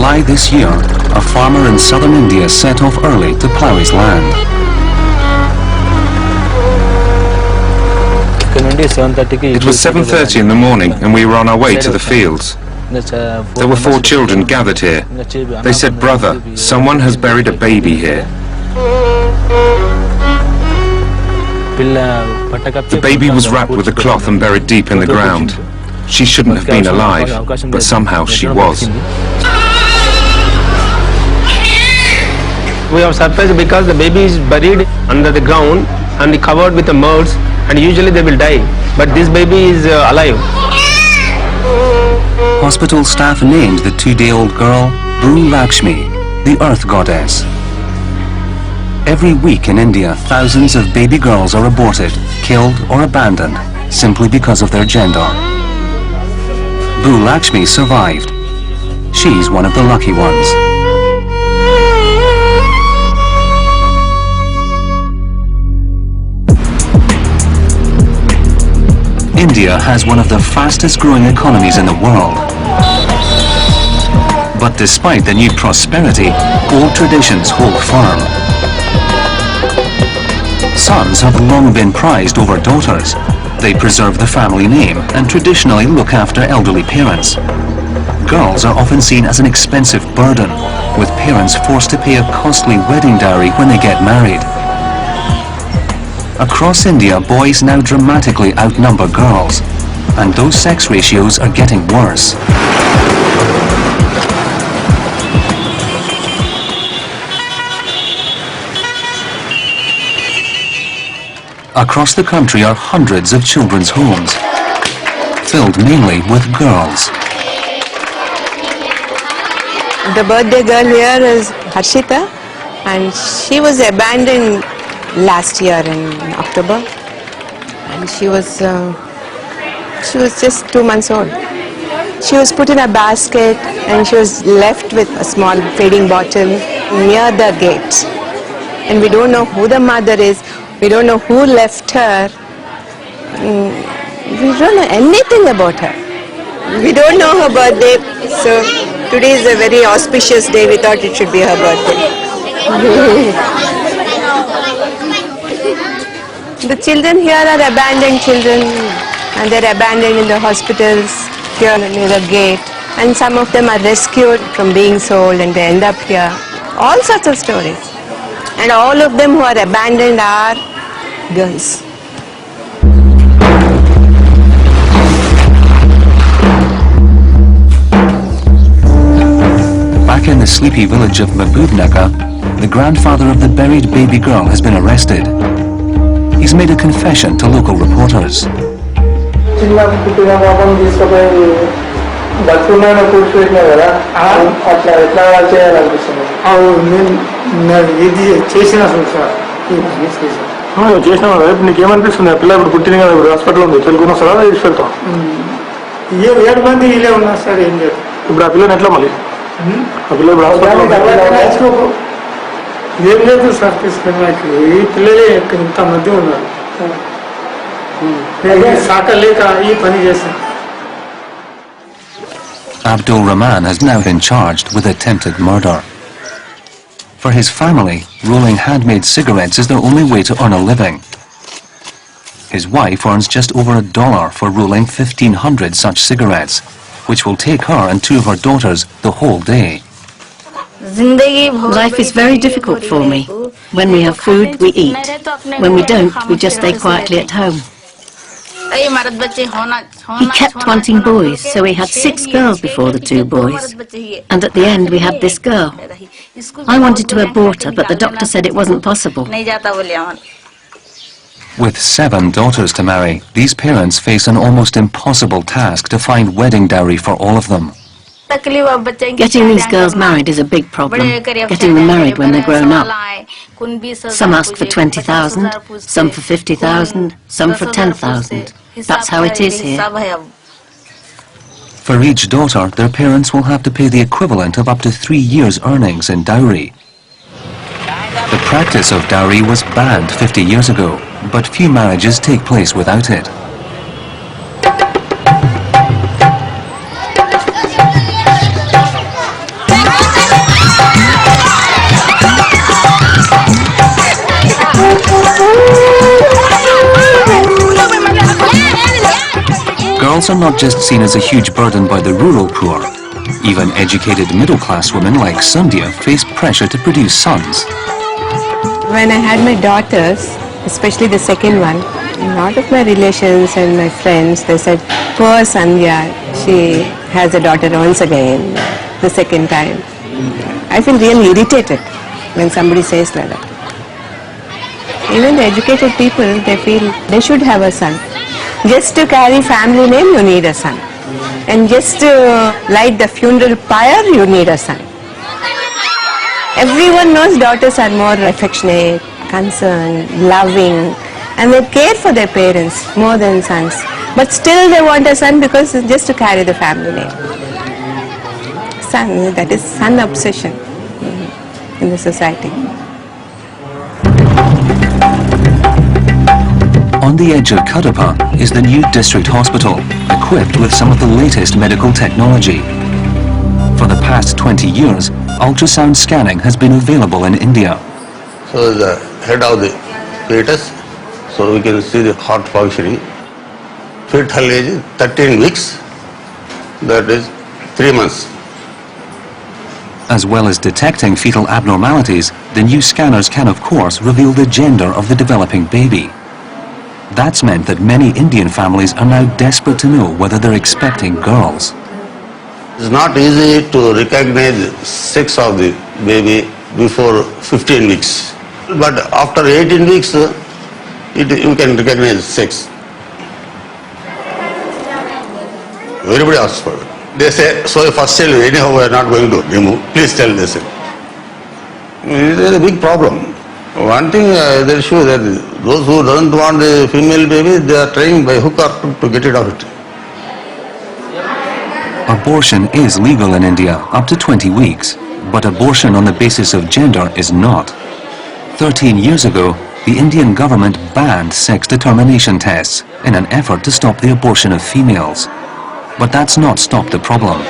July this year, a farmer in southern India set off early to plough his land. It was 7:30 in the morning and we were on our way to the fields. There were 4 children gathered here. They said, "Brother, someone has buried a baby here." The baby was wrapped with a cloth and buried deep in the ground. She shouldn't have been alive, but somehow she was. We are surprised because the baby is buried under the ground and covered with the molds, and usually they will die, but this baby is alive. Hospital staff named the 2-day-old girl Bru Lakshmi, the earth goddess. Every week in India, thousands of baby girls are aborted, killed or abandoned simply because of their gender. Bru Lakshmi survived. She's one of the lucky ones. India has one of the fastest growing economies in the world. But despite the new prosperity, old traditions hold firm. Sons have long been prized over daughters. They preserve the family name and traditionally look after elderly parents. Girls are often seen as an expensive burden, with parents forced to pay a costly wedding dowry when they get married. Across India, boys now dramatically outnumber girls, and those sex ratios are getting worse. Across the country are hundreds of children's homes, filled mainly with girls. The birthday girl here is Harshita, and she was abandoned last year in October, and she was just 2 months old. She was put in a basket and she was left with a small feeding bottle near the gate, and we don't know who the mother is. We don't know who left her. We don't know anything about her. We don't know her birthday, so today is a very auspicious day. We thought it should be her birthday. The children here are abandoned children, and they're abandoned in the hospitals here near the gate, and some of them are rescued from being sold and they end up here. All sorts of stories. And all of them who are abandoned are girls. Back in the sleepy village of Mabudnagar, the grandfather of the buried baby girl has been arrested. He's made a confession to local reporters. Abdul Rahman has now been charged with attempted murder. For his family, rolling handmade cigarettes is their only way to earn a living. His wife earns just over $1 for rolling 1,500 such cigarettes, which will take her and 2 of her daughters the whole day. Life is very difficult for me. When we have food, we eat. When we don't, we just stay quietly at home. He kept wanting boys, so we had 6 girls before the 2 boys. And at the end, we had this girl. I wanted to abort her, but the doctor said it wasn't possible. With 7 daughters to marry, these parents face an almost impossible task to find wedding dowry for all of them. Getting these girls married is a big problem. Getting them married when they're grown up. Some ask for 20,000, some for 50,000, some for 10,000. That's how it is here. For each daughter, their parents will have to pay the equivalent of up to 3 years' earnings in dowry. The practice of dowry was banned 50 years ago, but few marriages take place without it. girls are not just seen as a huge burden by the rural poor. Even educated middle-class women like Sandhya face pressure to produce sons. When I had my daughters, especially the second one, a lot of my relations and my friends, they said, poor Sandhya, she has a daughter once again, the second time. I feel really irritated when somebody says like that. Even the educated people, they feel they should have a son. Just to carry family name, you need a son. And just to light the funeral pyre, you need a son. Everyone knows daughters are more affectionate, concerned, loving, and they care for their parents more than sons. But still they want a son because it's just to carry the family name. Son, that is son obsession in the society. On the edge of Kadapa is the new district hospital, equipped with some of the latest medical technology. For the past 20 years, ultrasound scanning has been available in India. So the head of the fetus, so we can see the heart functioning. Fetal age is 13 weeks, that is 3 months. As well as detecting fetal abnormalities, the new scanners can of course reveal the gender of the developing baby. That's meant that many Indian families are now desperate to know whether they're expecting girls. It's not easy to recognize sex of the baby before 15 weeks. But after 18 weeks, you can recognize sex. Everybody asks for it. They say, so first child, anyhow we are not going to remove. Please tell this. It is a big problem. One thing they show that those who don't want a female baby, they are trying by hook or crook to get rid of it. Abortion is legal in India up to 20 weeks, but abortion on the basis of gender is not. 13 years ago, the Indian government banned sex determination tests in an effort to stop the abortion of females. But that's not stopped the problem.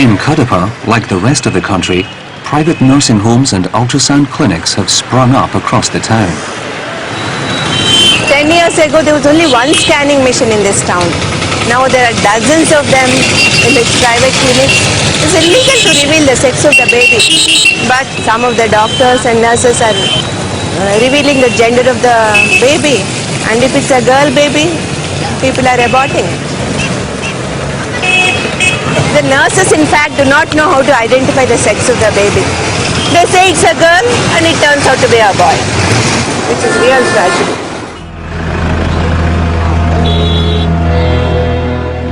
In Kadapa, like the rest of the country, private nursing homes and ultrasound clinics have sprung up across the town. 10 years ago, there was only one scanning machine in this town. Now there are dozens of them in the private clinics. It's illegal to reveal the sex of the baby. But some of the doctors and nurses are revealing the gender of the baby. And if it's a girl baby, people are aborting. The nurses, in fact, do not know how to identify the sex of the baby. They say it's a girl and it turns out to be a boy, which is real tragedy.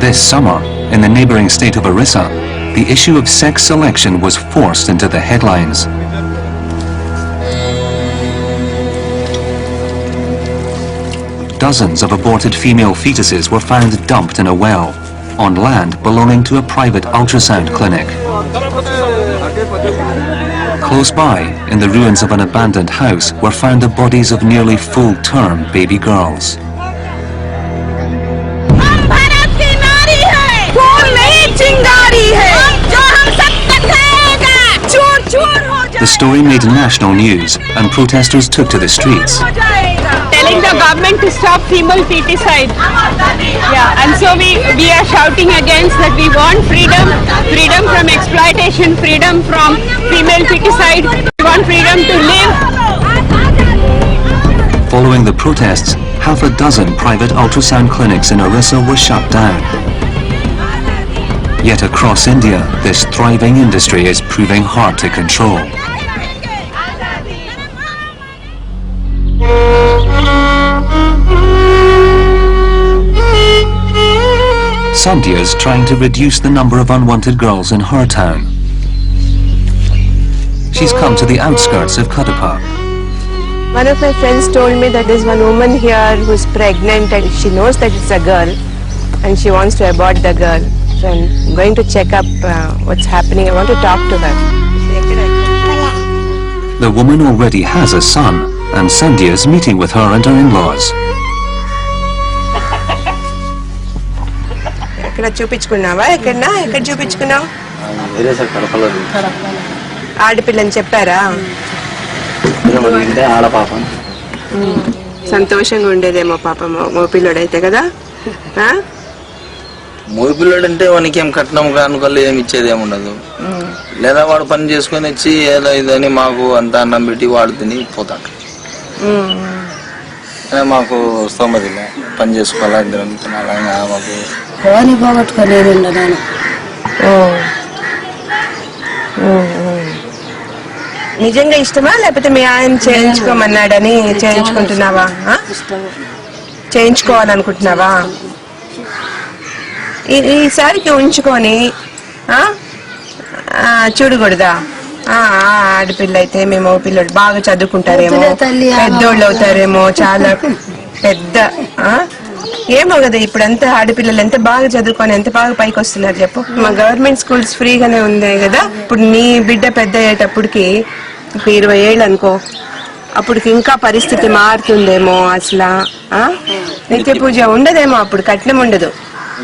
This summer, in the neighbouring state of Orissa, the issue of sex selection was forced into the headlines. Dozens of aborted female fetuses were found dumped in a well, on land belonging to a private ultrasound clinic. Close by, in the ruins of an abandoned house, were found the bodies of nearly full-term baby girls. The story made national news, and protesters took to the streets. Telling the government to stop female feticide. Yeah, and so we are shouting against that. We want freedom, freedom from exploitation, freedom from female feticide. We want freedom to live. Following the protests, half a dozen private ultrasound clinics in Orissa were shut down. Yet across India, this thriving industry is proving hard to control. Sandhya is trying to reduce the number of unwanted girls in her town. She's come to the outskirts of Kadapa. One of my friends told me that there's one woman here who's pregnant and she knows that it's a girl and she wants to abort the girl. So I'm going to check up what's happening. I want to talk to her. The woman already has a son, and Sandhya is meeting with her and her in-laws. ఎక్కడ చూపించుకున్నావా? ఎక్కడన్నా? ఎక్కడ చూపించుకున్నావు? ఆడపిల్లని చెప్పారా? ఆడ పాప సంతోషంగా ఉండేదేమో పాపం మగ పిల్లడైతే కదా. మూడు పిల్లడు అంటే వానికి ఏం కట్నం కానుకలు ఏమి ఇచ్చేది ఏమి ఉండదు. లేదా వాడు పని చేసుకొని వచ్చి ఏదో ఇదని మాకు అంత అన్నం పెట్టి వాడు తిని పోతాడు. మాకు స్తోమతిలే పని చేసుకోవాలా ఇద్దరం తినాలా మాకు పోగొట్టుకోలేదు నేను. నిజంగా ఇష్టమా లేకపోతే మీ ఆయన చేయించుకోమన్నాడని చేయించుకుంటున్నావా? చేయించుకోవాలనుకుంటున్నావా? ఈసారికి ఉంచుకొని చూడకూడదా? ఆడపిల్ల అయితే మేము పిల్లలు బాగా చదువుకుంటారేమో, పెద్దోళ్ళు అవుతారేమో, చాలా పెద్ద ఏమో కదా. ఇప్పుడంతా ఆడపిల్లలు ఎంత బాగా చదువుకొని ఎంత బాగా పైకి వస్తున్నారు చెప్పు. మా గవర్నమెంట్ స్కూల్స్ ఫ్రీగానే ఉంది కదా. ఇప్పుడు నీ బిడ్డ పెద్ద అయ్యేటప్పటికి ఇప్పుడు 20 ఏళ్ళు అనుకో, అప్పటికి ఇంకా పరిస్థితి మారుతుందేమో. అసలు నిత్య పూజ ఉండదేమో, అప్పుడు కట్నం ఉండదు.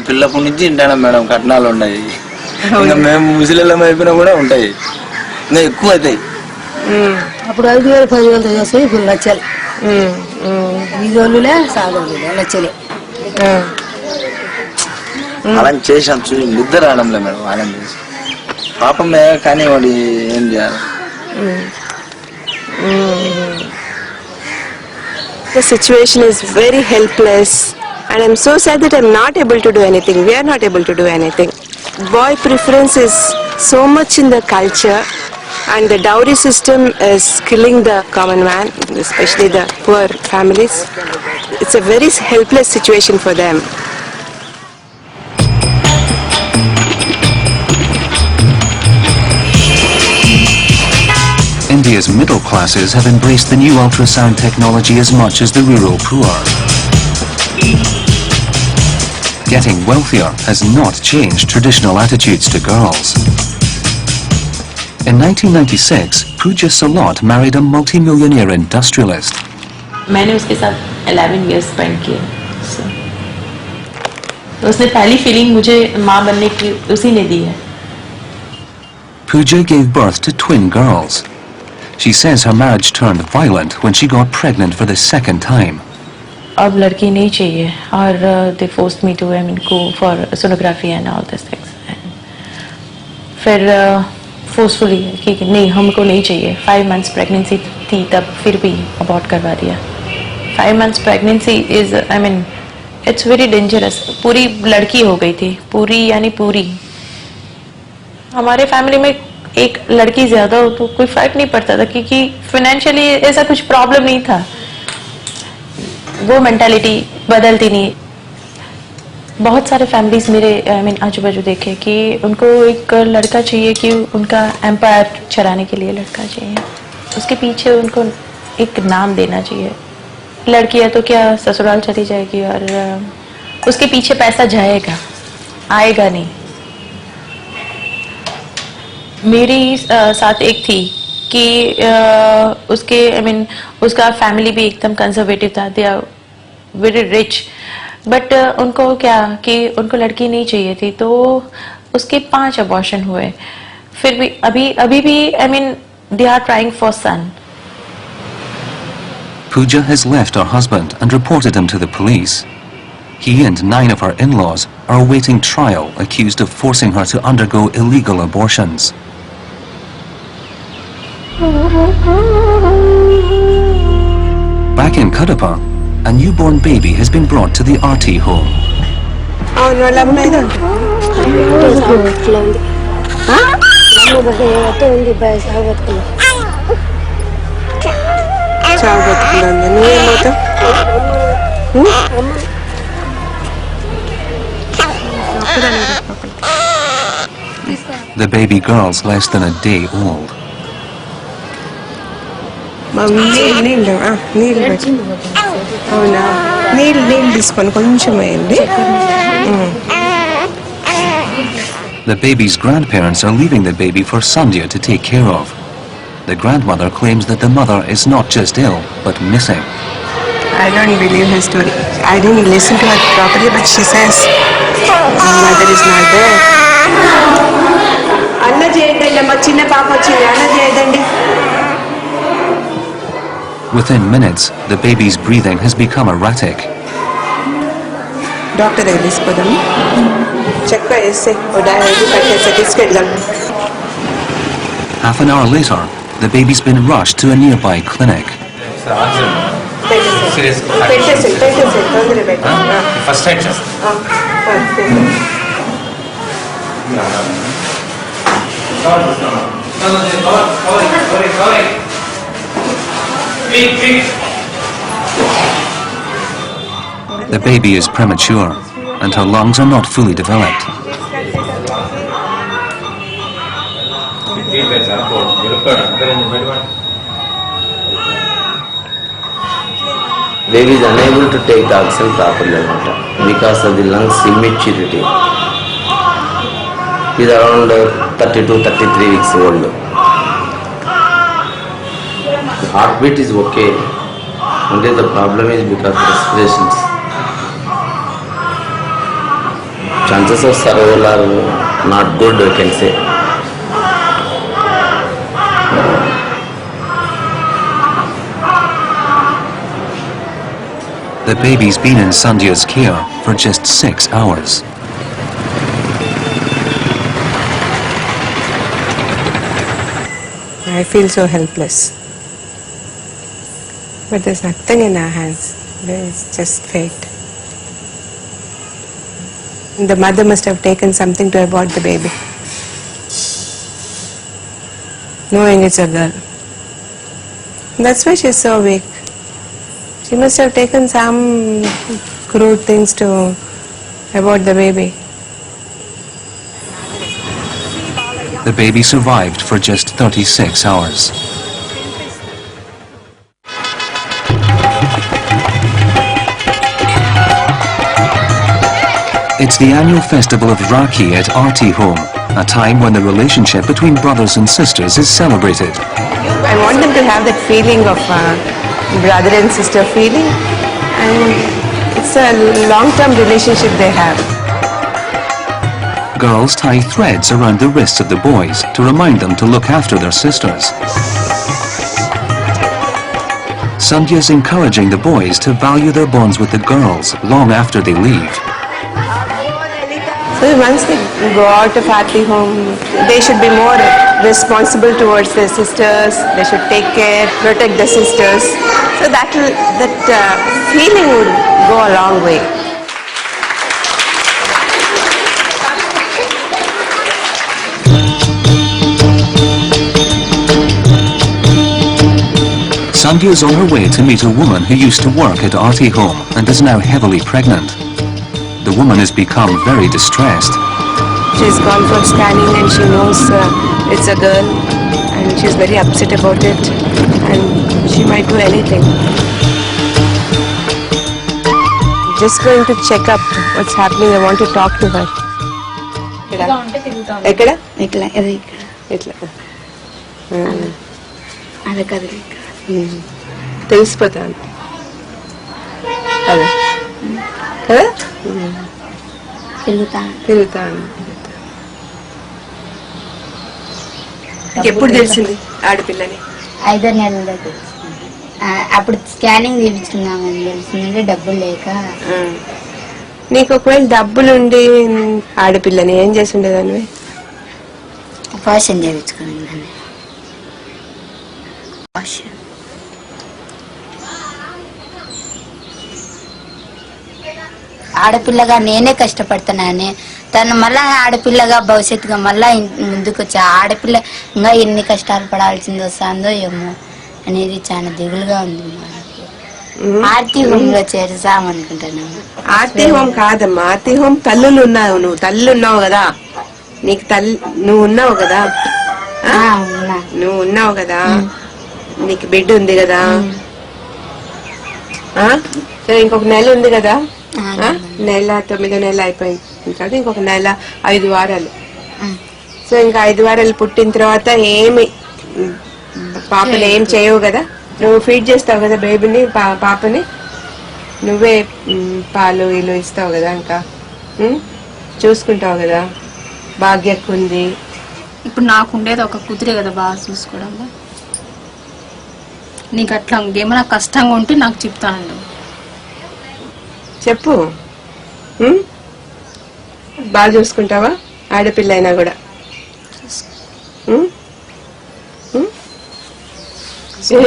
పిల్లప్పటి నుంచి తింటాను మేడం, కట్నాలు ఉన్నాయి. ఇంకా మేము ముసలిళ్ళం అయిపోయినా కూడా ఉంటాయి, ఇంకా ఎక్కువ అవుతాయి. అప్పుడు 5,000 10,000 చేస్తాయి, ఇప్పుడు లక్షలు. వీధోళ్ళులే సాగోళ్ళులే లక్షలే. అలా చేసాం చూసి నిద్ర రావడంలే మేడం. అలా చేసి పాపమే కానీ వాడు ఏం చేయాలి. The situation is very helpless and I'm so sad that I'm not able to do anything. We are not able to do anything. Boy preference is so much in the culture and the dowry system is killing the common man, especially the poor families. It's a very helpless situation for them. India's middle classes have embraced the new ultrasound technology as much as the rural poor. Getting wealthier has not changed traditional attitudes to girls. In 1996, Pooja Salot married a multi-millionaire industrialist. मैंने उसके साथ 11 years spend किए, तो उसने पहली feeling मुझे माँ बनने की उसी ने दी है. Pooja gave birth to twin girls. She says her marriage turned violent when she got pregnant for the second time. अब लड़की नहीं चाहिए और they forced me to go for sonography and all these things. फिर forcefully कि नहीं हमको नहीं चाहिए. 5 months pregnancy थी तब फिर भी abort करवा दिया. 5 months pregnancy is it's very dangerous. पूरी लड़की हो गई थी, पूरी यानी पूरी. हमारे फैमिली में एक लड़की ज्यादा हो तो कोई फर्क नहीं पड़ता था क्योंकि फाइनेंशियली ऐसा कुछ प्रॉब्लम नहीं था. वो मेंटालिटी बदलती नहीं. बहुत सारे फैमिलीज मेरे आजू बाजू देखे कि उनको एक लड़का चाहिए कि उनका एम्पायर चलाने के लिए लड़का चाहिए, उसके पीछे उनको एक नाम देना चाहिए. लड़की है तो क्या ससुराल चली जाएगी और उसके पीछे पैसा जाएगा, आएगा नहीं. मेरी साथ एक थी कि उसके उसका फैमिली भी एकदम कंजर्वेटिव था. They are very rich but उनको क्या कि उनको लड़की नहीं चाहिए थी तो उसके 5 अबॉर्शन हुए. फिर भी अभी भी they are trying for son. Pooja has left her husband and reported him to the police. He and 9 of her in-laws are awaiting trial, accused of forcing her to undergo illegal abortions. Back in Kadapa, a newborn baby has been brought to the RT home. Oh, no, The baby girl's less than a day old. The baby's grandparents are leaving the baby for Sandhya to take care of. The grandmother claims that the mother is not just ill, but missing. I don't believe her story. I didn't listen to her properly, but she says my mother is not there. Anna cheyadandi, ma chinna paapa vachindi, Anna cheyadandi. Within minutes, the baby's breathing has become erratic. Doctor దగ్గర తీసుకుపోదాము. Check చేస్తే ఓ direct కట్టేసి తీసుకెళ్దాం. Half an hour later, the baby's been rushed to a nearby clinic. పెట్టేసి తొందర పెట్టు. First aid The baby is premature, and her lungs are not fully developed. Baby is unable to take the oxygen properly because of the lungs immaturity. He is around 32-33 weeks old. The heartbeat is okay. Only the problem is because of respirations. Chances of survival are not good, I can say. The baby's been in Sandhya's care for just 6 hours. I feel so helpless. But there's nothing in our hands. It's just fate. The mother must have taken something to abort the baby, knowing it's a girl. That's why she's so weak. She must have taken some crude things to abort the baby. The baby survived for just 36 hours. It's the annual festival of Rakhi at Aarti Home, a time when the relationship between brothers and sisters is celebrated. I want them to have that feeling of brother and sister feeling, and it's a long-term relationship they have. Girls tie threads around the wrists of the boys to remind them to look after their sisters. Sandhya is encouraging the boys to value their bonds with the girls long after they leave. So once they go out of Aarti Home, they should be more responsible towards their sisters. They should take care, protect the sisters. So that feeling would go a long way. Sandhya is on her way to meet a woman who used to work at Aarti Home and is now heavily pregnant. The woman has become very distressed. She's gone for scanning and she knows it's a girl, and she's very upset about it, and she might do anything. Just going to check up what's happening. I want to talk to her. Ekkada? ఇట్లా ఇది ఇక్కడ Itla. అది కదిలి తెలిసిపోతాను అదే కదా తిరుగుతాను. ఎప్పుడు తెలిసింది ఆడపిల్లని? 5 నెలలు అప్పుడు స్కానింగ్ తీపించుకున్నామని తెలిసిందంటే డబ్బులు లేక. నీకు ఒకవేళ డబ్బులుండి ఆడపిల్లని ఏం చేసి ఉండేదాన్ని? ఆపరేషన్ చేయించుకున్నాను. ఆడపిల్లగా నేనే కష్టపడుతున్నాను, తను మళ్ళా ఆడపిల్లగా భవిష్యత్తుగా మళ్ళా ముందుకు వచ్చి ఆడపిల్ల ఇంకా ఎన్ని కష్టాలు పడాల్సింది వస్తుందో ఏమో అనేది చాలా దిగులుగా ఉంది. ఆర్తి హోమ్ లో చేరుసామనుకుంటున్నాము. ఆర్తి హోమ్ కాదమ్మా, ఆర్తి హోమ్ తల్లులు ఉన్నావు, నువ్వు తల్లి ఉన్నావు కదా, నీకు తల్లి నువ్వు ఉన్నావు కదా, నువ్వు ఉన్నావు కదా, నీకు బిడ్డ ఉంది కదా, ఇంకొక నెల ఉంది కదా, నెల 9వ నెల అయిపోయింది, ఇంకొక నెల 5 వారాలు. సో ఇంకా 5 వారాలు పుట్టిన తర్వాత ఏమి పాపని ఏం చేయవు కదా, నువ్వు ఫీడ్ చేస్తావు కదా బేబీని, పాపని నువ్వే పాలు ఇల్లు ఇస్తావు కదా, ఇంకా చూసుకుంటావు కదా. భాగ్యకు ఉంది. ఇప్పుడు నాకు ఉండేది ఒక కూతురే కదా, బాగా చూసుకోవడం. నీకు అట్లా ఏమైనా కష్టంగా ఉంటే నాకు చెప్తానండి. చెప్పు. బాగా చూసుకుంటావా ఆడపిల్ల అయినా కూడా?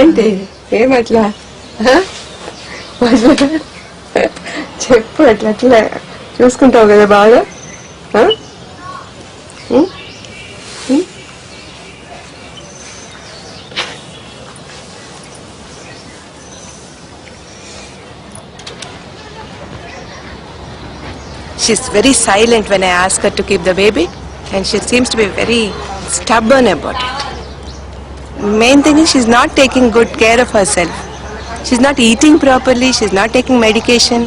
ఏంటి ఏమట్లా చెప్పు, అట్లా అట్లా చూసుకుంటావు కదా బాగా? She's very silent when I ask her to keep the baby, and she seems to be very stubborn about it. Main thing is she's not taking good care of herself. She's not eating properly, she's not taking medication.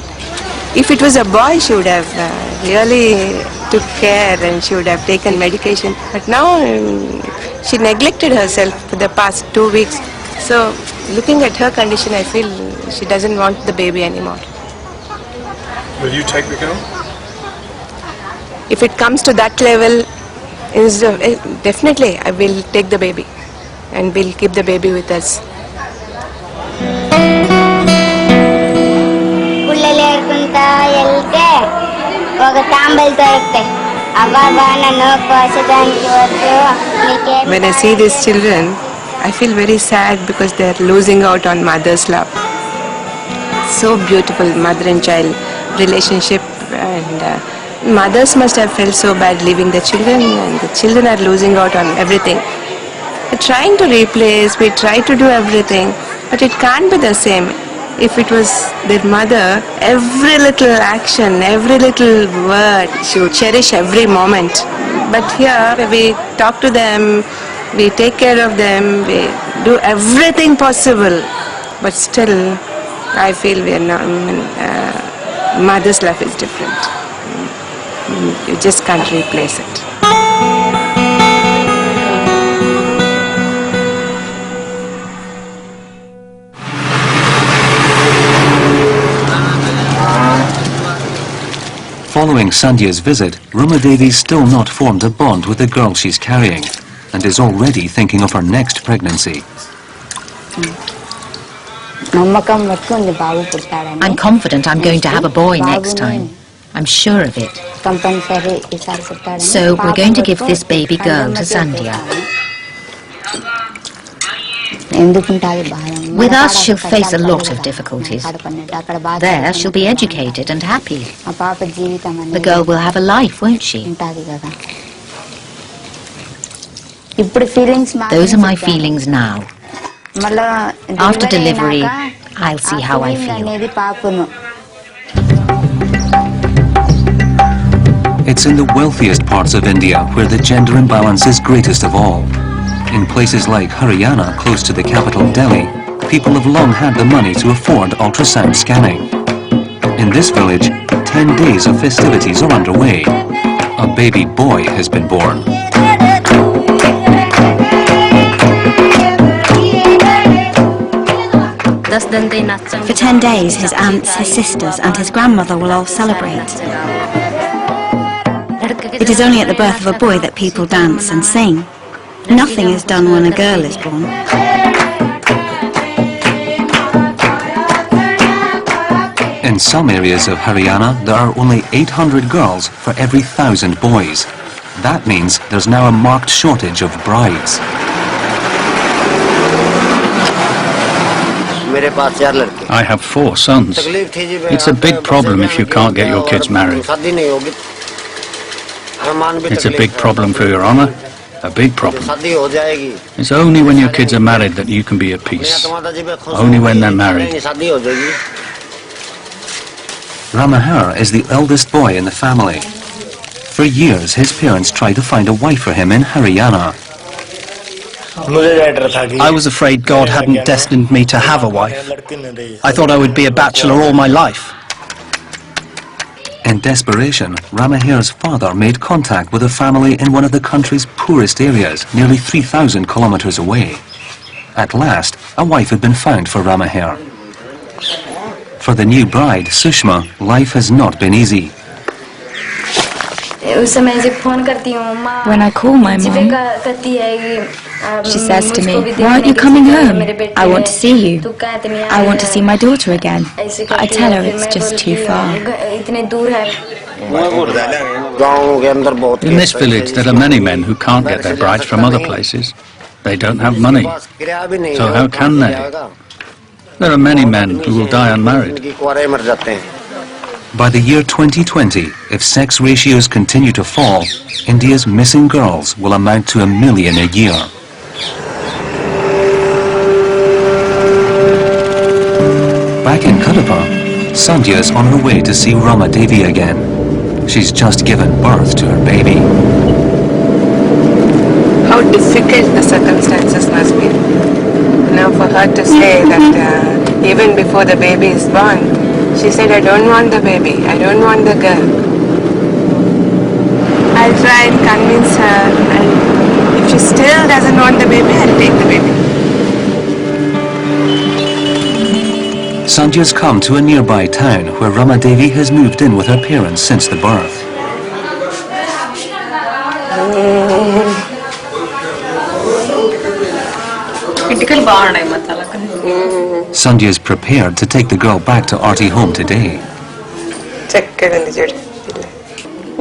If it was a boy, she would have really took care and she would have taken medication. But now she neglected herself for the past 2 weeks. So looking at her condition, I feel she doesn't want the baby anymore. Will you take the girl? If it comes to that level, definitely I will take the baby and we'll keep the baby with us. When I see these children, I feel very sad because they are losing out on mother's love. So beautiful mother and child relationship, and mothers must have felt so bad leaving the children, and the children are losing out on everything. We're trying to replace, we try to do everything, but it can't be the same. If it was their mother, every little action, every little word, she would cherish every moment. But here, we talk to them, we take care of them, we do everything possible. But still, I feel we are not, mother's love is different. You just can't replace it. Following Sandhya's visit, Rumadevi's still not formed a bond with the girl she's carrying and is already thinking of her next pregnancy. I'm confident I'm going to have a boy next time. I'm sure of it. So we're going to give this baby girl to Sandhya. With us, she'll face a lot of difficulties. There, she'll be educated and happy. The girl will have a life, won't she? Those are my feelings now. After delivery, I'll see how I feel. It's in the wealthiest parts of India where the gender imbalance is greatest of all. In places like Haryana, close to the capital Delhi, people have long had the money to afford ultrasound scanning. In this village, 10 days of festivities are underway. A baby boy has been born. For 10 days, his aunts, his sisters and his grandmother will all celebrate. It is only at the birth of a boy that people dance and sing. Nothing is done when a girl is born. In some areas of Haryana, there are only 800 girls for every 1,000 boys. That means there's now a marked shortage of brides. I have 4 sons. It's a big problem if you can't get your kids married. It's a big problem for your honor. A big problem. It's only when your kids are married that you can be at peace. Only when they're married. Ramahar is the eldest boy in the family. For years, his parents tried to find a wife for him in Haryana. I was afraid God hadn't destined me to have a wife. I thought I would be a bachelor all my life. In desperation, Ramahar's father made contact with a family in one of the country's poorest areas, nearly 3,000 kilometers away. At last, a wife had been found for Ramahar. For the new bride, Sushma, life has not been easy. When I call my mom, she says to me, "Why aren't you coming home? I want to see you. I want to see my daughter again." I tell her it's just too far. In this village, there are many men who can't get their brides from other places. They don't have money. So how can they? There are many men who will die unmarried. By the year 2020, if sex ratios continue to fall, India's missing girls will amount to 1 million a year. Back in Kadapa, Sandhya is on her way to see Rama Devi again. She's just given birth to her baby. How difficult the circumstances must be. Now for her to say that even before the baby is born, she said, "I don't want the baby, I don't want the girl." I'll try and convince her, and if she still doesn't want the baby, I'll take the baby. Sandhya's come to a nearby town where Rama Devi has moved in with her parents since the birth. Sandhya is prepared to take the girl back to Arti home today.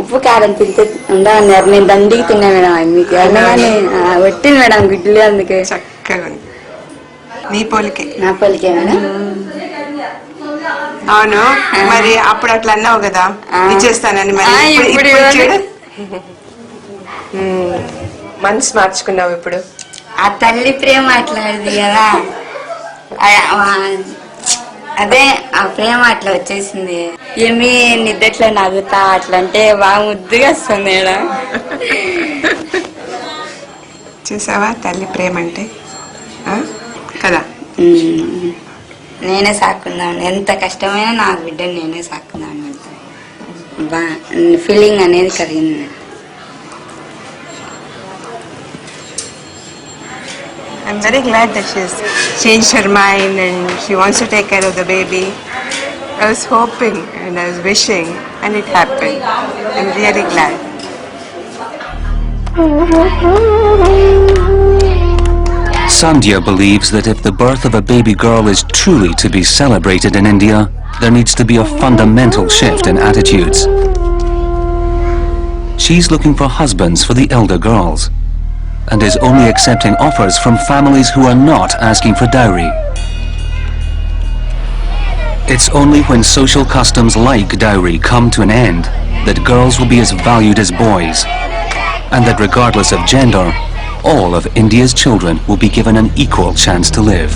ఉప్పు కారం తింటే ఉండన్నారు. నేను దండికి తిన్నా madam మీకు అన్నగానే పెట్టింది madam గుడ్లు అందుకే చక్కగా ఉంది. నీ పోలికే. నా పోలికే మేడం. అవును మరి అప్పుడు అట్లా అన్నావు కదా ఇచ్చేస్తానని, మరి ఇప్పుడు చూడు మనసు మార్చుకున్నావు ఇప్పుడు. ఆ తల్లి ప్రేమ అట్లాంటిది కదా, అదే ఆ ప్రేమ అట్లా వచ్చేసింది. ఏమి నిద్దట్లో నవ్వుతా అట్లా అంటే బాగా ముద్దుగా వస్తుంది మేడం. చూసావా తల్లి ప్రేమ అంటే కదా. నేనే సాకున్నాను, ఎంత కష్టమైనా నా బిడ్డని నేనే సాకున్నాను. ఫీలింగ్ అనేది కలిగింది. I'm very glad that she's changed her mind and she wants to take care of the baby. I was hoping and I was wishing and it happened. I'm really glad. Sandhya believes that if the birth of a baby girl is truly to be celebrated in India, there needs to be a fundamental shift in attitudes. She's looking for husbands for the elder girls, and is only accepting offers from families who are not asking for dowry. It's only when social customs like dowry come to an end that girls will be as valued as boys, and that regardless of gender, all of India's children will be given an equal chance to live.